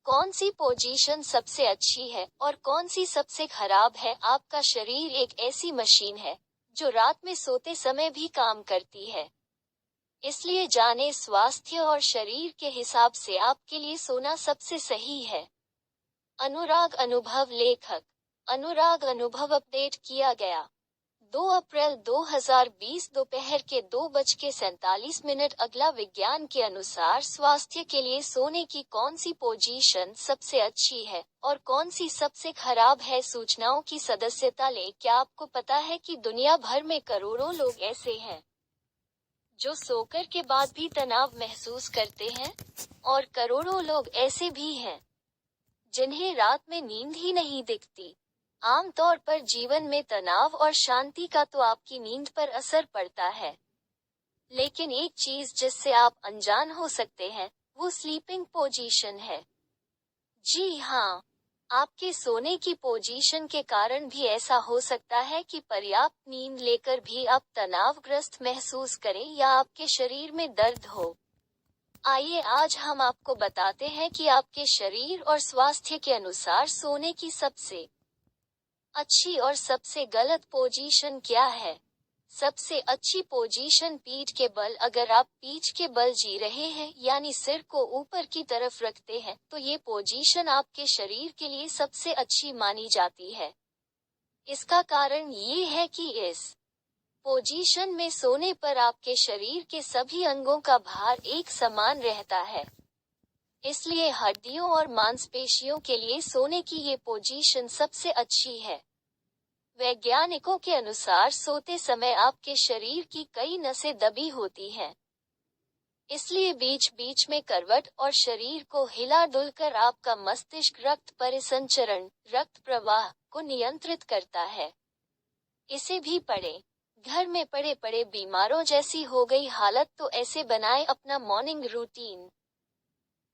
कौन सी पोजीशन सबसे अच्छी है और कौन सी सबसे खराब है? आपका शरीर एक ऐसी मशीन है जो रात में सोते समय भी काम करती है। इसलिए जाने स्वास्थ्य और शरीर के हिसाब से आपके लिए सोना सबसे सही है। अनुराग अनुभव लेखक अनुराग अनुभव अपडेट किया गया 2 अप्रैल 2020 दोपहर के 2:47 अगला विज्ञान के अनुसार स्वास्थ्य के लिए सोने की कौन सी पोजीशन सबसे अच्छी है और कौन सी सबसे खराब है? सूचनाओं की सदस्यता लें। क्या आपको पता है कि दुनिया भर में करोड़ों लोग ऐसे हैं जो सोकर के बाद भी तनाव महसूस करते हैं, और करोड़ों लोग ऐसे भी हैं जिन्हें रात में नींद ही नहीं दिखती। आमतौर पर जीवन में तनाव और शांति का तो आपकी नींद पर असर पड़ता है, लेकिन एक चीज जिससे आप अनजान हो सकते हैं वो स्लीपिंग पोजीशन है। जी हाँ, आपके सोने की पोजीशन के कारण भी ऐसा हो सकता है कि पर्याप्त नींद लेकर भी आप तनावग्रस्त महसूस करें या आपके शरीर में दर्द हो। आइए आज हम आपको बताते हैं कि आपके शरीर और स्वास्थ्य के अनुसार सोने की सबसे अच्छी और सबसे गलत पोजीशन क्या है। सबसे अच्छी पोजीशन पीठ के बल। अगर आप पीठ के बल जी रहे हैं यानी सिर को ऊपर की तरफ रखते हैं तो ये पोजीशन आपके शरीर के लिए सबसे अच्छी मानी जाती है। इसका कारण ये है कि इस पोजीशन में सोने पर आपके शरीर के सभी अंगों का भार एक समान रहता है। इसलिए हड्डियों और मांसपेशियों के लिए सोने की ये पोजीशन सबसे अच्छी है। वैज्ञानिकों के अनुसार सोते समय आपके शरीर की कई नसें दबी होती हैं। इसलिए बीच बीच में करवट और शरीर को हिला डुलकर आपका मस्तिष्क रक्त परिसंचरण, रक्त प्रवाह को नियंत्रित करता है। इसे भी पढ़ें। घर में पड़े पड़े बीमारों जैसी हो गई हालत तो ऐसे बनाएं अपना मॉर्निंग रूटीन।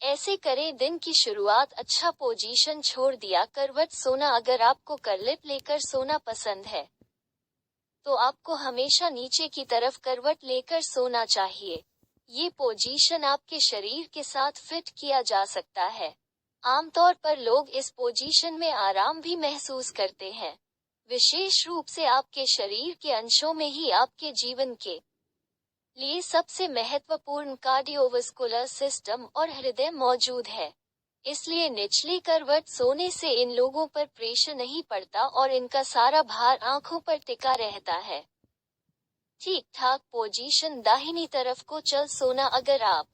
ऐसे करें दिन की शुरुआत अच्छा पोजीशन छोड़ दिया करवट सोना। अगर आपको करवट लेकर सोना पसंद है तो आपको हमेशा नीचे की तरफ करवट लेकर सोना चाहिए। ये पोजीशन आपके शरीर के साथ फिट किया जा सकता है। आमतौर पर लोग इस पोजीशन में आराम भी महसूस करते हैं, विशेष रूप से आपके शरीर के अंशों में ही आपके जीवन के लिए सबसे महत्वपूर्ण कार्डियोवास्कुलर सिस्टम और हृदय मौजूद है। इसलिए निचली करवट सोने से इन लोगों पर प्रेशर नहीं पड़ता और इनका सारा भार आंखों पर टिका रहता है। ठीक ठाक पोजीशन दाहिनी तरफ को चल सोना। अगर आप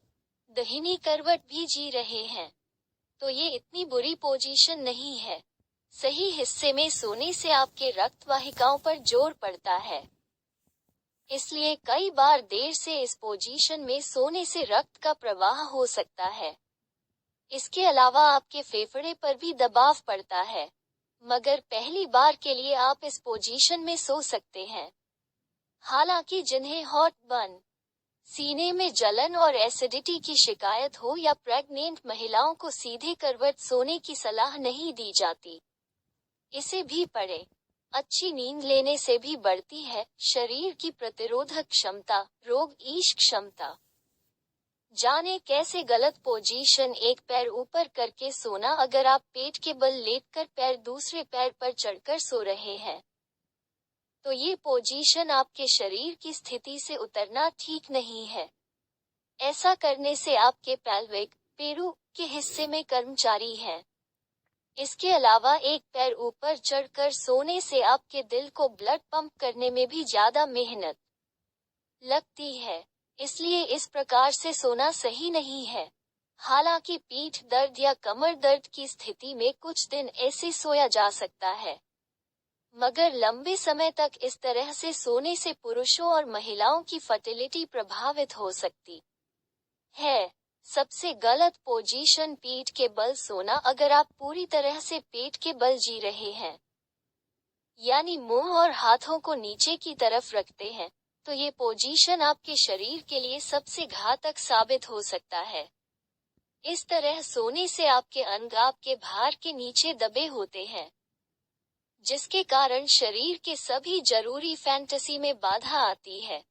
दाहिनी करवट भी जी रहे हैं तो ये इतनी बुरी पोजीशन नहीं है। सही हिस्से में सोने से आपके रक्त वाहिकाओं पर जोर पड़ता है, इसलिए कई बार देर से इस पोजीशन में सोने से रक्त का प्रवाह हो सकता है। इसके अलावा आपके फेफड़े पर भी दबाव पड़ता है, मगर पहली बार के लिए आप इस पोजीशन में सो सकते हैं। हालांकि जिन्हें हॉट बर्न, सीने में जलन और एसिडिटी की शिकायत हो या प्रेग्नेंट महिलाओं को सीधे करवट सोने की सलाह नहीं दी जाती। इसे भी पढ़ें। अच्छी नींद लेने से भी बढ़ती है शरीर की प्रतिरोधक क्षमता, रोग ईश क्षमता। जाने कैसे गलत पोजीशन। एक पैर ऊपर करके सोना। अगर आप पेट के बल लेटकर पैर दूसरे पैर पर चढ़कर सो रहे हैं तो ये पोजीशन आपके शरीर की स्थिति से उतरना ठीक नहीं है। ऐसा करने से आपके पेल्विक, पेरू के हिस्से में कर्मचारी हैं। इसके अलावा एक पैर ऊपर चढ़कर सोने से आपके दिल को ब्लड पंप करने में भी ज्यादा मेहनत लगती है, इसलिए इस प्रकार से सोना सही नहीं है। हालांकि पीठ दर्द या कमर दर्द की स्थिति में कुछ दिन ऐसे सोया जा सकता है, मगर लंबे समय तक इस तरह से सोने से पुरुषों और महिलाओं की फर्टिलिटी प्रभावित हो सकती है। सबसे गलत पोजीशन पीठ के बल सोना। अगर आप पूरी तरह से पेट के बल जी रहे हैं यानी मुंह और हाथों को नीचे की तरफ रखते हैं तो ये पोजीशन आपके शरीर के लिए सबसे घातक साबित हो सकता है। इस तरह सोने से आपके अंग आपके भार के नीचे दबे होते हैं, जिसके कारण शरीर के सभी जरूरी फैंटेसी में बाधा आती है।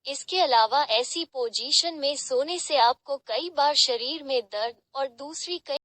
इसके अलावा ऐसी पोजीशन में सोने से आपको कई बार शरीर में दर्द और दूसरी कई